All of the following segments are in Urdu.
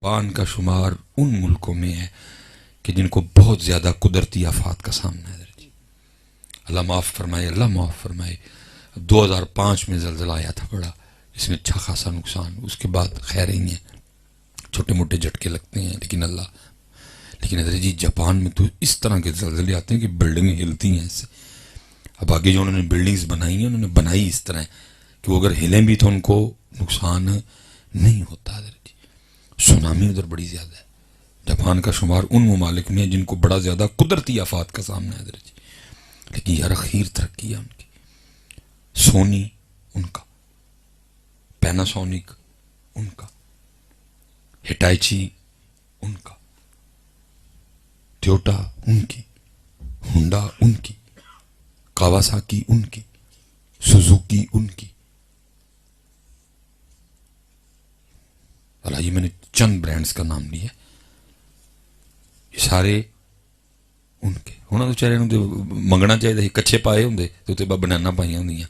جاپان کا شمار ان ملکوں میں ہے کہ جن کو بہت زیادہ قدرتی آفات کا سامنا ہے. اللہ معاف فرمائے، اللہ معاف فرمائے. 2005 میں زلزلہ آیا تھا بڑا، اس میں اچھا خاصا نقصان. اس کے بعد خیر ہی ہے، چھوٹے موٹے جھٹکے لگتے ہیں، لیکن حضرت جی جاپان میں تو اس طرح کے زلزلے آتے ہیں کہ بلڈنگیں ہلتی ہیں اس سے. اب آگے جو انہوں نے بلڈنگز بنائی ہیں، انہوں نے بنائی اس طرح ہے کہ وہ اگر ہلیں بھی تو ان کو نقصان نہیں ہوتا. حضرت جی سونامی ادھر بڑی زیادہ ہے. جاپان کا شمار ان ممالک میں ہے جن کو بڑا زیادہ قدرتی آفات کا سامنا ہے. حضرت جی لیکن یار اخیر ترقی ہے ان کی. سونی ان کا، پیناسونک ان کا، ہٹائچی ان کا، ٹویوٹا ان کی، ہونڈا ان کی، کاواساکی ان کی، سوزوکی ان کی. اللہ یہ میں نے چند برانڈز کا نام لیا، یہ سارے ان کے. ہونا تو چہرے منگنا چاہیے، کچھے پائے ہوں تو تے بنانا پائیاں ہوں.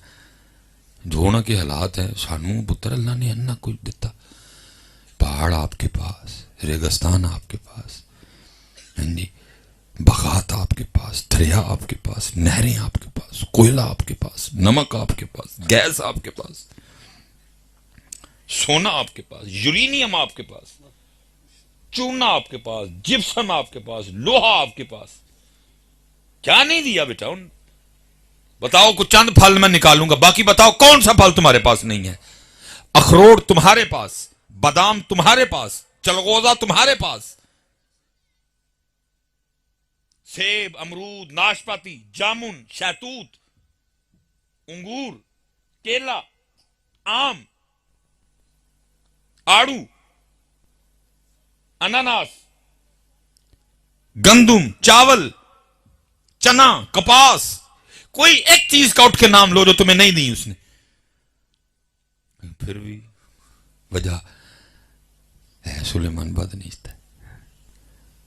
جو ہونا کے حالات ہیں، سانو پتر اللہ نے اننا کوئی دیتا. پہاڑ آپ کے پاس، ریگستان آپ کے پاس، جی باغات آپ کے پاس، دریا آپ کے پاس، نہریں آپ کے پاس، کوئلہ آپ کے پاس، نمک آپ کے پاس، گیس آپ کے پاس، سونا آپ کے پاس، یورینیم آپ کے پاس، چونا آپ کے پاس، جپسم آپ کے پاس، لوہا آپ کے پاس. کیا نہیں دیا بیٹا؟ بتاؤ کچھ چند پھل میں نکالوں گا، باقی بتاؤ کون سا پھل تمہارے پاس نہیں ہے؟ اخروٹ تمہارے پاس، بادام تمہارے پاس، چلغوزہ تمہارے پاس، سیب، امرود، ناشپاتی، جامن، شہتوت، انگور، کیلا، آم، آڑو، اناناس، گندم، چاول، چنا، کپاس. کوئی ایک چیز کا اٹھ کے نام لو جو تمہیں نہیں دی اس نے. پھر بھی وجہ ہے سلیمان بد نیت ہے.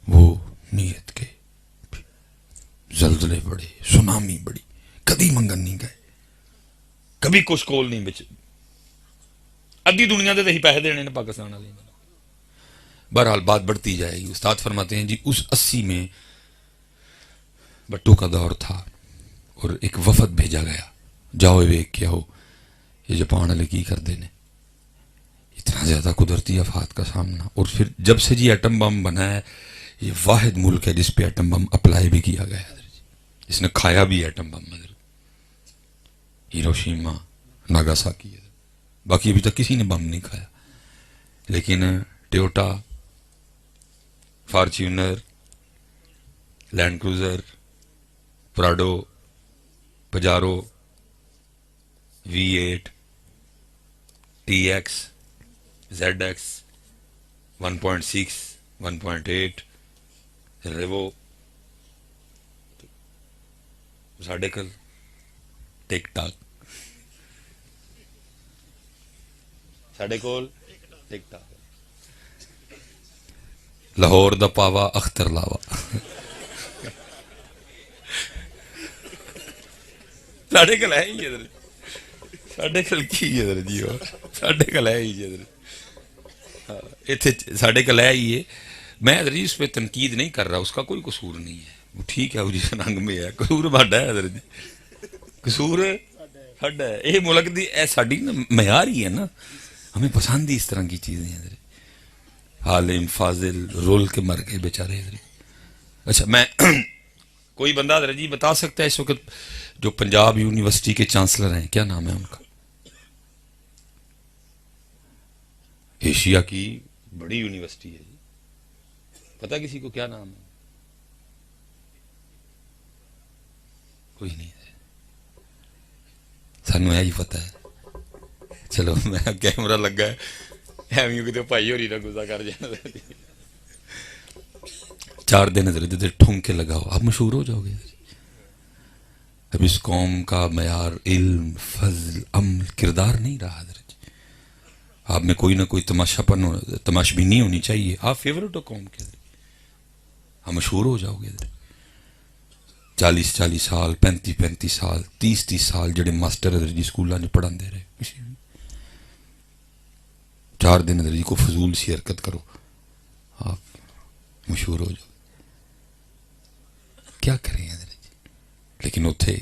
وہ نیت کے زلزلے بڑے، سونامی بڑی، کبھی منگن نہیں گئے، کبھی کچھ کول نہیں بچ. ادھی دنیا دے ہی پیسے دینے نے پاکستان والے. بہرحال بات بڑھتی جائے گی. استاد فرماتے ہیں جی اس 80 میں بٹو کا دور تھا اور ایک وفد بھیجا گیا، جاؤ ویک کیا ہو یہ جاپان والے کی کر دینے، اتنا زیادہ قدرتی آفات کا سامنا. اور پھر جب سے جی ایٹم بم بنا ہے، یہ واحد ملک ہے جس پہ ایٹم بم اپلائی بھی کیا گیا ہے، جس نے کھایا بھی ایٹم بم. Hiroshima, Nagasaki. باقی ابھی تک کسی نے بم نہیں کھایا، لیکن Toyota, Fortuner, Land Cruiser, Prado, Pajero, V8، TX، ZX، 1.6، 1.8، Revo, ساڈے کل ٹک ٹاک، ساڈے کول ٹک ٹاک، لاہور دا پاوا اختر لاوا. ساڈے کل ہے ہی ادھر، ساڈے کل کی ادھر جی، ساڈے کل ہے ہی ادھر، اتنے ساڈے کل ہے ہی ہے. میں ادھر جی اس پہ تنقید نہیں کر رہا، اس کا کوئی قصور نہیں ہے، وہ ٹھیک ہے وہ جس رنگ میں ہے. قصور بڑا ہے ادھر جی، قصور ساڈا ہے. یہ ملک دی اے ساڈی نا معیار ہی ہے نا، ہمیں پسند ہی اس طرح کی چیزیں ہیں. عالم فاضل رول کے مر گئے بیچارے. اچھا میں کوئی بندہ ادھر جی بتا سکتا ہے اس وقت جو پنجاب یونیورسٹی کے چانسلر ہیں، کیا نام ہے ان کا؟ ایشیا کی بڑی یونیورسٹی ہے جی، پتا کسی کو کیا نام ہے؟ کوئی نہیں ہے، سانو یہ پتا ہے. چلو میں کیمرہ لگا ہے ایویں کتنے بھائی ہوری نہ گزا کر جانا. 4 دن ادھر ٹھونکے لگاؤ، آپ مشہور ہو جاؤ گے. اب اس قوم کا معیار علم، فضل، عمل، کردار نہیں رہا. آپ میں کوئی نہ کوئی تماشا پن، تماشبینی ہونی چاہیے. آپ فیورٹ ہو قوم کے، آپ مشہور ہو جاؤ گے. 40 سال، 35 سال، 30 سال جڑے ماسٹر ادھر جی سکولوں میں پڑھا دے رہے. 4 دن ادھر جی کو فضول سی حرکت کرو، آپ مشہور ہو جاؤ. کیا کریں حضرت جی. لیکن اتھے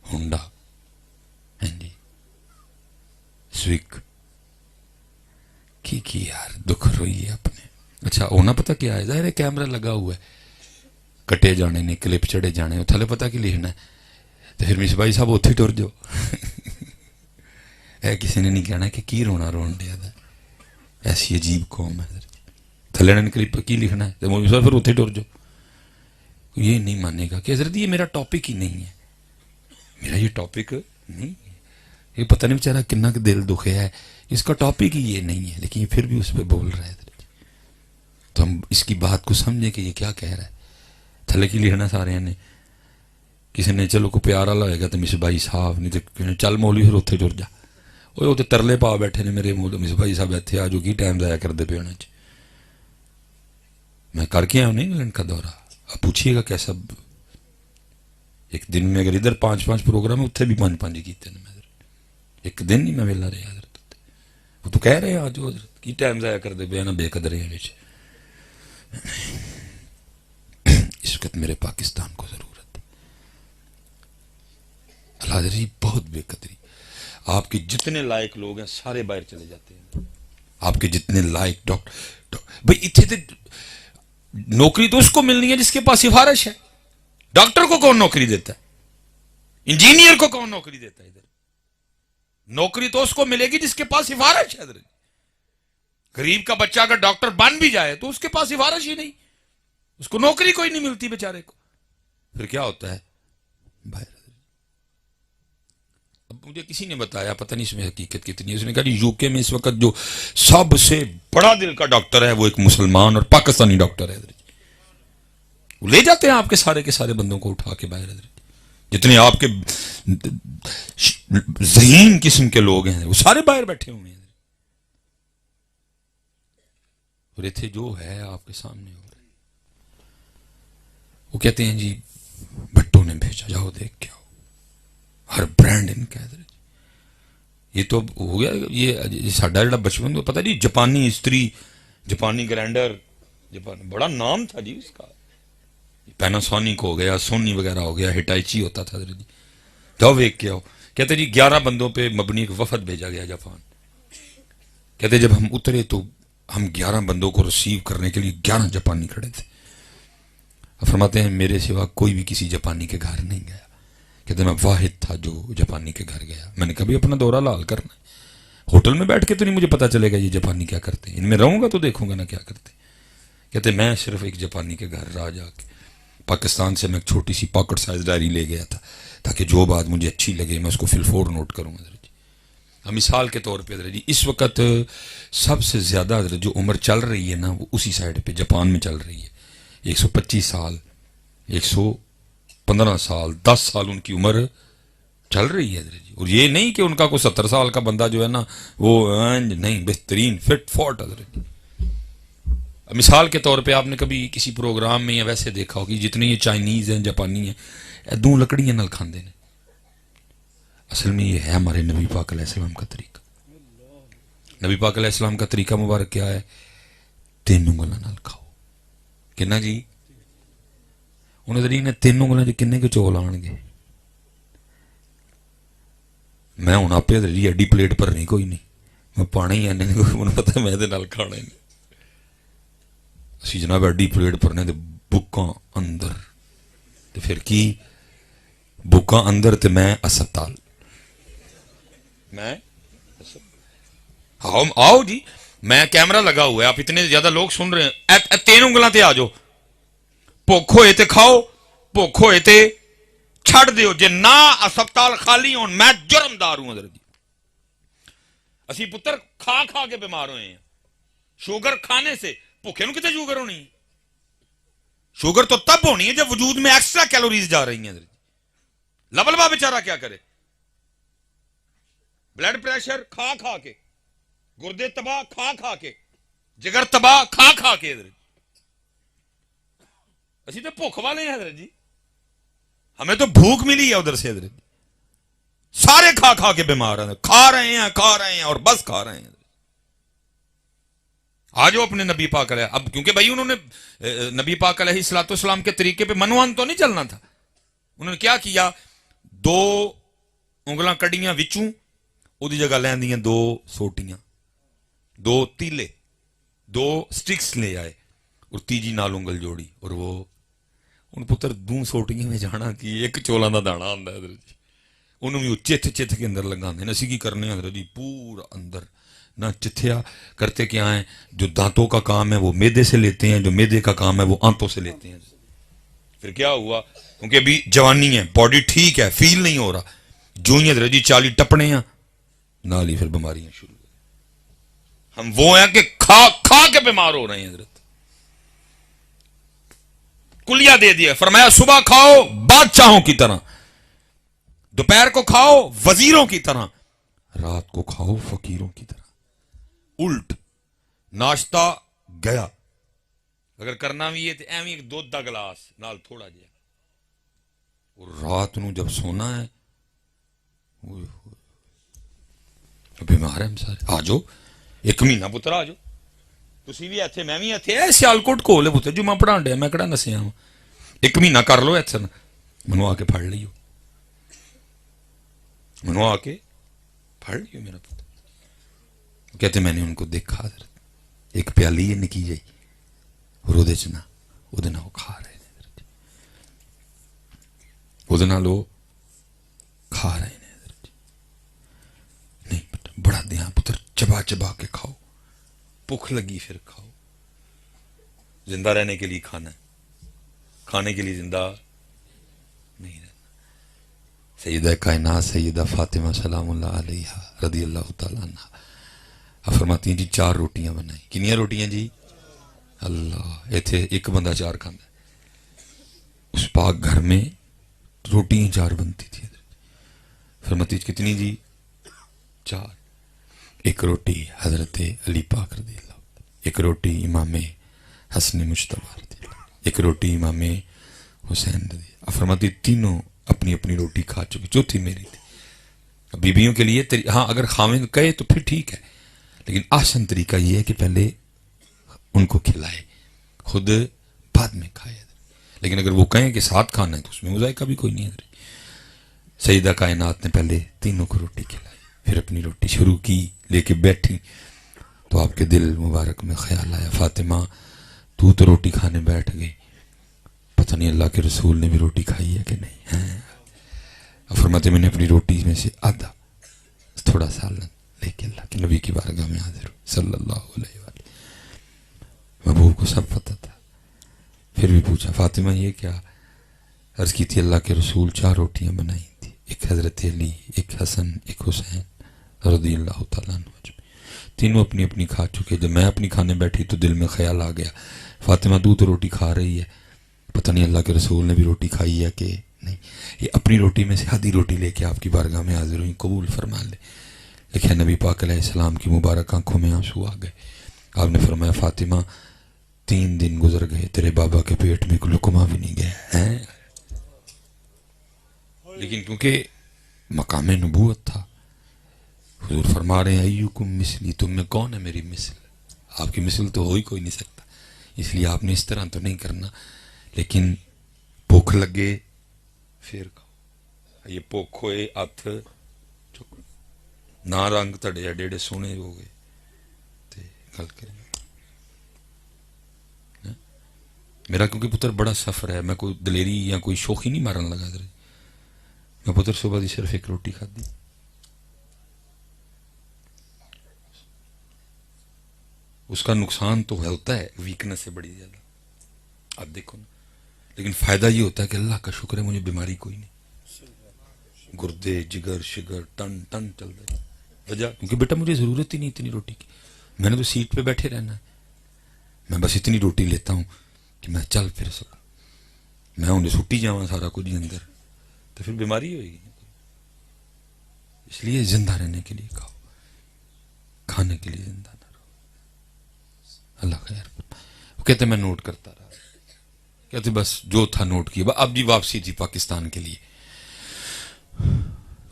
ہونڈا جی سویک کی یار دکھ روئی ہے اپنے. اچھا ہونا پتہ کیا ہے, ظاہر ہے کیمرہ لگا ہوا ہے, کٹے جانے نے, کلپ چڑھے جانے, تھلے پتہ کی لکھنا ہے, تو پھر مس بھائی صاحب اتھے ٹر جاؤ. اے کسی نے نہیں کہنا کہ کی رونا رون دیا تھا, ایسی عجیب قوم ہے. تھلے نے کلپ کی لکھنا ہے, تو مولوی صاحب پھر اتھے ٹر جاؤ. یہ نہیں مانے گا کہ حضرت یہ میرا ٹاپک ہی نہیں ہے, میرا یہ ٹاپک نہیں ہے. یہ پتہ نہیں بیچارہ کنا کہ دل دکھے ہے, اس کا ٹاپک ہی یہ نہیں ہے, لیکن یہ پھر بھی اس پہ بول رہا ہے. تو ہم اس کی بات کو سمجھیں کہ یہ کیا کہہ رہا ہے. تھلے کی لکھنا سارے نے, کسی نے چلو کو پیارا لگے گا تو مس بھائی صاحب, نہیں تو چل مولوی پھر اتھے ٹر جا. وہ تو ترلے پا بیٹھے نے میرے مس بھائی صاحب اتنے آ جو کی ٹائم ضائع کرتے پے ہونے. میں کر کے آیا ہوں انگلینڈ کا دورہ, آپ پوچھیے گا کیسا. ایک دن میں اگر ادھر 5 پروگرام ہے, اتنے بھی 5 کیتے ہیں. ایک دن نہیں میں ویلا رہا حضرت. وہ تو کہہ رہے ہیں آج حضرت کی ٹائم ضائع کرتے پے نا, بے قدرے ہیں. اس وقت میرے پاکستان کو ضرورت ہے. اللہ حضرت جی بہت بے قدری. آپ کے جتنے لائق لوگ ہیں سارے باہر چلے جاتے ہیں. آپ کے جتنے لائق ڈاکٹر بھائی اتنے نوکری تو اس کو ملنی ہے جس کے پاس سفارش ہے. ڈاکٹر کو کون نوکری دیتا ہے؟ انجینئر کو کون نوکری دیتا ہے؟ ادھر نوکری تو اس کو ملے گی جس کے پاس سفارش ہے. غریب کا بچہ اگر ڈاکٹر بن بھی جائے تو اس کے پاس سفارش ہی نہیں, اس کو نوکری کوئی نہیں ملتی بیچارے کو. پھر کیا ہوتا ہے باہر. اب مجھے کسی نے بتایا, پتہ نہیں اس میں حقیقت کتنی ہے, اس نے کہا یو کے میں اس وقت جو سب سے بڑا دل کا ڈاکٹر ہے وہ ایک مسلمان اور پاکستانی ڈاکٹر ہے. وہ لے جاتے ہیں آپ کے سارے بندوں کو اٹھا کے باہر. جتنے آپ کے ذہین قسم کے لوگ ہیں وہ سارے باہر بیٹھے ہوئے ہیں. اور اتنے جو ہے آپ کے سامنے ہو رہا ہے, وہ کہتے ہیں جی بھٹو نے بھیجا, جاؤ دیکھ کے آؤ. ہر برانڈ ان کا حضرت. یہ تو ہو گیا یہ ساڈا جڑا بچپن پتہ نہیں, جاپانی استری, جاپانی گرینڈر, بڑا نام تھا جی اس کا. پیناسونک ہو گیا, سونی وغیرہ ہو گیا, ہٹائچی ہوتا تھا حضرت جی. جاؤ دیکھ کے آؤ. کہتے جی 11 بندوں پہ مبنی ایک وفد بھیجا گیا جاپان. کہتے جب ہم اترے تو ہم 11 بندوں کو ریسیو کرنے کے لیے 11 جاپانی کھڑے تھے. فرماتے ہیں میرے سوا کوئی بھی کسی جاپانی کے گھر نہیں گیا. کہتے میں واحد تھا جو جاپانی کے گھر گیا. میں نے کبھی اپنا دورہ لال کرنا ہے, ہوٹل میں بیٹھ کے تو نہیں مجھے پتا چلے گا یہ جاپانی کیا کرتے ہیں, ان میں رہوں گا تو دیکھوں گا نا کیا کرتے ہیں. کہتے میں صرف ایک جاپانی کے گھر رہا, جا کے پاکستان سے میں ایک چھوٹی سی پاکٹ سائز ڈائری لے گیا تھا تاکہ جو بات مجھے اچھی لگے میں اس کو فل فور نوٹ کروں. حضرت جی مثال کے طور پہ حضرت جی اس وقت سب سے زیادہ حضرت جو عمر چل رہی ہے نا وہ اسی سائڈ پہ جاپان میں چل رہی ہے. 125 سال, 115 سال, 10 سال ان کی عمر چل رہی ہے حضرت جی. اور یہ نہیں کہ ان کا کوئی 70 سال کا بندہ جو ہے نا وہ نہیں, بہترین فٹ فوٹ حضرت جی. مثال کے طور پہ آپ نے کبھی کسی پروگرام میں یا ویسے دیکھا ہوگی جتنے یہ چائنیز ہیں, جاپانی ہیں, 2 لکڑیاں نال کھاندے ہیں. اصل میں یہ ہے ہمارے نبی پاک علیہ السلام کا طریقہ. نبی پاک علیہ السلام کا طریقہ مبارک کیا ہے؟ 3 انگلیاں نال کھاؤ. کنا جی انہیں نے 3 انگلیاں جو کنے کے چول آن گے. میں ہوں آپ جی ایڈی پلیٹ پر نہیں کوئی نہیں, میں پانا ہی آنے انہیں پتا میں کھانا ہی نہیں. اسی جناب ایڈی پلیٹ پرنے تے بکاں اندر, تے پھر کی بکاں اندر تے میں اسپتال. میں آؤ جی, میں کیمرہ لگا ہوا ہے, آپ اتنے زیادہ لوگ سن رہے ہیں, 3 انگلاں تے آ جاؤ. بھوک ہوئے تے کھاؤ, بھوک ہوئے تے چھڑ دیو. جے نہ اسپتال خالی ہون میں جرمدار ہوں حضرت جی. اسی پتر کھا کھا کے بیمار ہوئے ہیں. شوگر کھانے سے بھوکے نو کتے شوگر ہونی ہے؟ شوگر تو تب ہونی ہے جب وجود میں ایکسٹرا کیلوریز جا رہی ہیں. لبلبا بیچارہ کیا کرے؟ بلڈ پریشر کھا کھا کے, گردے تباہ کھا کھا کے, جگر تباہ کھا کھا کے. اسی تو بھوک والے ہیں حضرت جی, ہمیں تو بھوک ملی ہے ادھر سے حضرت. سارے کھا کھا کے بیمار ہیں, کھا رہے ہیں اور بس کھا رہے ہیں. آ جاؤ اپنے نبی پاک علیہ. اب کیونکہ بھائی انہوں نے نبی پاک علیہ الصلوۃ والسلام کے طریقے پہ منوان تو نہیں چلنا تھا. انہوں نے کیا کیا؟ 2 انگلاں کڈیاں وچوں، وہ دی جگہ لیندیاں 2 سوٹیاں، 2 تیلے، 2 سٹکس لے آئے اور تیجی نال انگل جوڑی. اور وہ ان پتر 2 سوٹیاں میں جانا کہ ایک چولاں دا دانا ہوندا ہے حضرت جی. انہوں بھی وہ چتھ چتھ کے اندر لگاندے. اسی کی کرنے ہیں حضرت جی، پورا اندر نہ چتھیا کرتے کیا ہیں. جو دانتوں کا کام ہے وہ میدے سے لیتے ہیں، جو میدے کا کام ہے وہ آنتوں سے لیتے ہیں. پھر کیا ہوا؟ کیونکہ ابھی جوانی ہے، باڈی ٹھیک ہے، فیل نہیں ہو رہا. جو ہی حضرت جی 40 ٹپنے ہیں نال ہی پھر بیماریاں شروع. ہم وہ ہیں کہ کھا کھا کے بیمار ہو رہے ہیں. حضرت کلیا دے دیا، فرمایا صبح کھاؤ بادشاہوں کی طرح، دوپہر کو کھاؤ وزیروں کی طرح، رات کو کھاؤ فقیروں کی طرح. الٹ ناشتہ گیا، اگر کرنا بھی ہے تو ایویں ایک دودھ دا گلاس نال تھوڑا جہا. اور رات نو جب سونا ہے بیمار ہے ہم سارے. آ جاؤ 1 مہینہ پتر، آ جاؤ تسی بھی ایتھے میں بھی ایتھے. سیالکوٹ کول ہے پتر جمعہ پڑھان ڈیا، میں کہڑا نسیا ہوں. 1 مہینہ کر لو ایتھے، منو آ کے پڑھ لیو، منو آ کے پڑھ لیو میرا پتر. کہتے میں نے ان کو دیکھا حضرت، ایک پیالی ہے نکی جائی اور وہ کھا رہے ہیں حضرت، وہ کھا رہے ہیں حضرت. نہیں بیٹا بڑا دھیان پتر، چبا چبا کے کھاؤ، بھوک لگی پھر کھاؤ. زندہ رہنے کے لیے کھانا ہے، کھانے کے لیے زندہ نہیں رہنا. سیدہ کائنات سیدہ فاطمہ سلام اللہ علیہا رضی اللہ تعالیٰ عنہ فرماتی ہیں جی 4 روٹیاں بنائی. کنیاں روٹیاں جی؟ اللہ، ایتھے ایک بندہ 4 کھانا ہے. اس پاک گھر میں روٹیاں 4 بنتی تھی. فرماتی کتنی جی؟ 4. ایک روٹی حضرت علی پاک رضی اللہ، ایک روٹی امام حسن مجتبی رضی اللہ، ایک روٹی امام حسین رضی اللہ. فرماتی تینوں اپنی اپنی روٹی کھا چکے، چوتھی میری تھی. بیویوں کے لیے ہاں اگر خاوند کہے تو پھر ٹھیک ہے، لیکن آسن طریقہ یہ ہے کہ پہلے ان کو کھلائے، خود بعد میں کھائے. لیکن اگر وہ کہیں کہ ساتھ کھانا ہے تو اس میں مذائقہ بھی کوئی نہیں ہے. سیدہ کائنات نے پہلے تینوں کو روٹی کھلائی، پھر اپنی روٹی شروع کی، لے کے بیٹھی تو آپ کے دل مبارک میں خیال آیا فاطمہ تو روٹی کھانے بیٹھ گئی، پتہ نہیں اللہ کے رسول نے بھی روٹی کھائی ہے کہ نہیں. فرماتے میں نے اپنی روٹی میں سے آدھا تھوڑا سا لے کے اللہ کے نبی کی بارگاہ میں حاضر ہوں صلی اللہ علیہ وآلہ. محبوب کو سب پتہ تھا. پھر بھی پوچھا فاطمہ یہ کیا؟ عرض کی تھی اللہ کے رسول 4 روٹیاں بنائی تھی، ایک حضرت علی، ایک حسن، ایک حسین رضی اللہ تعالیٰ عنہ. تینوں اپنی اپنی کھا چکے. جب میں اپنی کھانے بیٹھی تو دل میں خیال آ گیا فاطمہ تو روٹی کھا رہی ہے، پتہ نہیں اللہ کے رسول نے بھی روٹی کھائی ہے کہ نہیں. یہ اپنی روٹی میں سے آدھی روٹی لے کے آپ کی بارگاہ میں حاضر ہوئی، قبول فرما لے. لیکن نبی پاک علیہ السلام کی مبارک آنکھوں میں آنسو آ گئے. آپ نے فرمایا فاطمہ 3 دن گزر گئے تیرے بابا کے پیٹ میں کوئی لقمہ بھی نہیں گیا ہے. لیکن کیونکہ مقام نبوت تھا، حضور فرما رہے ہیں ایوکم مثلی، تم میں کون ہے میری مثل؟ آپ کی مثل تو ہو ہی کوئی نہیں سکتا، اس لیے آپ نے اس طرح تو نہیں کرنا. لیکن بھوک لگے پھر کھاؤ. یہ بھوک ہوئے ہاتھ نہ رنگ تڑے ایڈے سونے ہو گئے تے گل کریں. میرا کیونکہ پتر بڑا سفر ہے، میں کوئی دلیری یا کوئی شوخی نہیں مارن لگا. میں پتر صبح دی صرف ایک روٹی کھادی. اس کا نقصان تو ہوتا ہے، ویکنس ہے بڑی زیادہ، آپ دیکھو نا. لیکن فائدہ یہ ہوتا ہے کہ اللہ کا شکر ہے مجھے بیماری کوئی نہیں، گردے جگر شگر ٹن ٹن چل رہے. وجہ کیونکہ بیٹا مجھے ضرورت ہی نہیں اتنی روٹی کی. میں نے تو سیٹ پہ بیٹھے رہنا ہے، میں بس اتنی روٹی لیتا ہوں کہ میں چل پھر سکوں. میں انہیں سٹی جاواں سارا کچھ اندر تو پھر بیماری ہوئے گی. اس لیے زندہ رہنے کے لیے کھاؤ، کھانے کے لیے زندہ نہ رہو. اللہ خیر. وہ کہتے میں نوٹ کرتا رہا، کہتے بس جو تھا نوٹ کیا. اب جی واپسی تھی پاکستان کے لیے،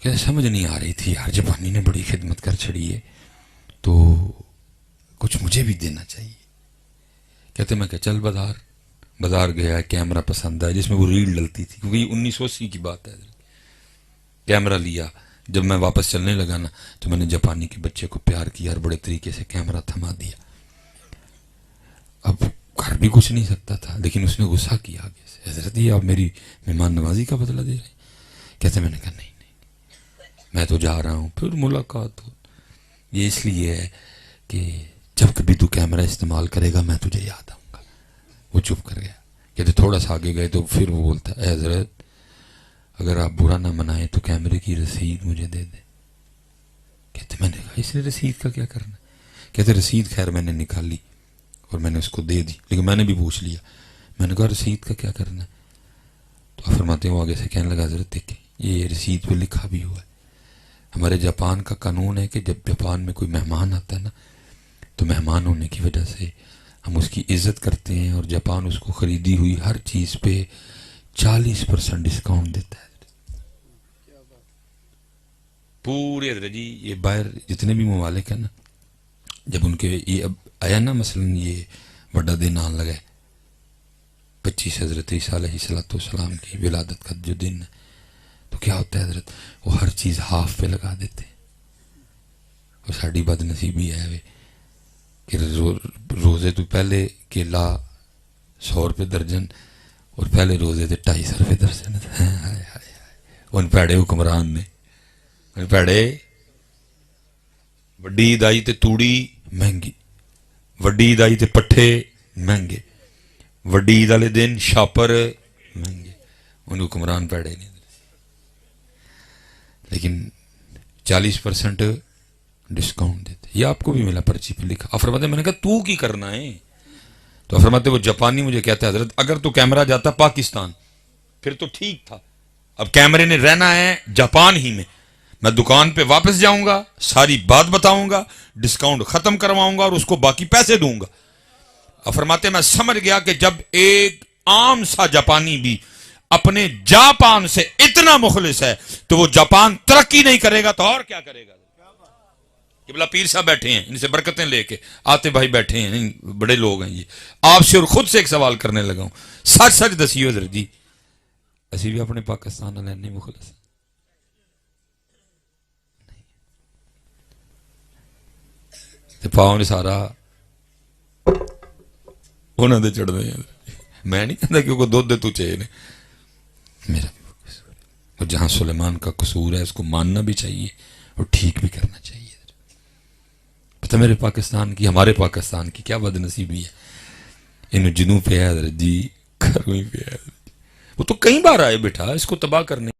کہتے سمجھ نہیں آ رہی تھی یار، جاپانی نے بڑی خدمت کر چھڑی ہے. تو کچھ مجھے بھی دینا چاہیے. کہتے میں کہ چل بازار گیا, کیمرہ پسند آیا جس میں وہ ریل ڈلتی تھی, کیونکہ یہ 1980 کی بات ہے. کیمرہ لیا, جب میں واپس چلنے لگا نا تو میں نے جاپانی کے بچے کو پیار کیا اور بڑے طریقے سے کیمرہ تھما دیا. اب کر بھی کچھ نہیں سکتا تھا, لیکن اس نے غصہ کیا آگے سے, حضرت یہ آپ میری مہمان نوازی کا بدلہ دے رہے ہیں. کہتے میں نے کہا نہیں میں تو جا رہا ہوں, پھر ملاقات ہو. یہ اس لیے ہے کہ جب کبھی تو کیمرہ استعمال کرے گا میں تجھے یاد آؤں گا. وہ چپ کر گیا. کہتے تھوڑا سا آگے گئے تو پھر وہ بولتا اے حضرت اگر آپ برا نہ منائیں تو کیمرے کی رسید مجھے دے دیں. کہتے میں نے کہا اس نے رسید کا کیا کرنا. کہتے رسید خیر میں نے نکالی اور میں نے اس کو دے دی, لیکن میں نے بھی پوچھ لیا. میں نے کہا رسید کا کیا کرنا ہے. تو آپ فرماتے ہیں وہ آگے سے کہنے لگا حضرت دیکھیں یہ رسید پہ لکھا بھی ہوا ہے, ہمارے جاپان کا قانون ہے کہ جب جاپان میں کوئی مہمان آتا ہے نا تو مہمان ہونے کی وجہ سے ہم اس کی عزت کرتے ہیں, اور جاپان اس کو خریدی ہوئی ہر چیز پہ 40% ڈسکاؤنٹ دیتا ہے. پورے حضرت جی یہ باہر جتنے بھی ممالک ہیں نا, جب ان کے یہ اب آیا نا مثلا یہ بڑا دن آن لگا ہے 25 حضرت عیسیٰ علیہ السلام کی ولادت کا جو دن ہے, تو کیا ہوتا ہے حضرت وہ ہر چیز ہاف پہ لگا دیتے ہیں. اور ساڑی بد نصیبی ہے کہ روزے تو پہلے کیلا 100 روپے درجن اور پہلے روزے تھے 250 روپے درجن. ان پیڑے حکمران نے پیڑے وڈی عید آئی تے توڑی مہنگی, وڈی عید آئی تے پٹھے مہنگے, وڈی عید والے دن شاپر مہنگے. ان حکمران پیڑے نہیں, لیکن 40% ڈسکاؤنٹ دیتے. یہ آپ کو بھی ملا پرچی پہ لکھا. فرماتے میں نے کہا تو کی کرنا ہے. تو فرماتے وہ جاپانی مجھے کہتا ہے حضرت اگر تو کیمرہ جاتا پاکستان پھر تو ٹھیک تھا, اب کیمرے نے رہنا ہے جاپان ہی میں دکان پہ واپس جاؤں گا, ساری بات بتاؤں گا, ڈسکاؤنٹ ختم کرواؤں گا اور اس کو باقی پیسے دوں گا. اب فرماتے میں سمجھ گیا کہ جب ایک عام سا جاپانی بھی اپنے جاپان سے اتنا مخلص ہے تو وہ جاپان ترقی نہیں کرے گا تو اور کیا کرے گا. قبلہ پیر صاحب بیٹھے ہیں, ان سے برکتیں لے کے آتے بھائی بیٹھے ہیں, بڑے لوگ ہیں یہ. آپ سے اور خود سے ایک سوال کرنے لگا ہوں, سچ سچ دسیو حضرت جی اسی بھی اپنے پاکستان والے نہیں مخلص پاؤں نے سارا انہوں نے چڑھ دے. میں نہیں کہتا کہ وہ دودھ دے تو چاہیے نے, میرا بھی وہ قصور ہے. اور جہاں سلیمان کا قصور ہے اس کو ماننا بھی چاہیے اور ٹھیک بھی کرنا چاہیے. پتہ میرے پاکستان کی, ہمارے پاکستان کی کیا بد نصیبی ہے. ان جنوب پہ ہے حضرت جی, گھروں پہ ہے. وہ تو کئی بار آئے بیٹھا اس کو تباہ کرنے.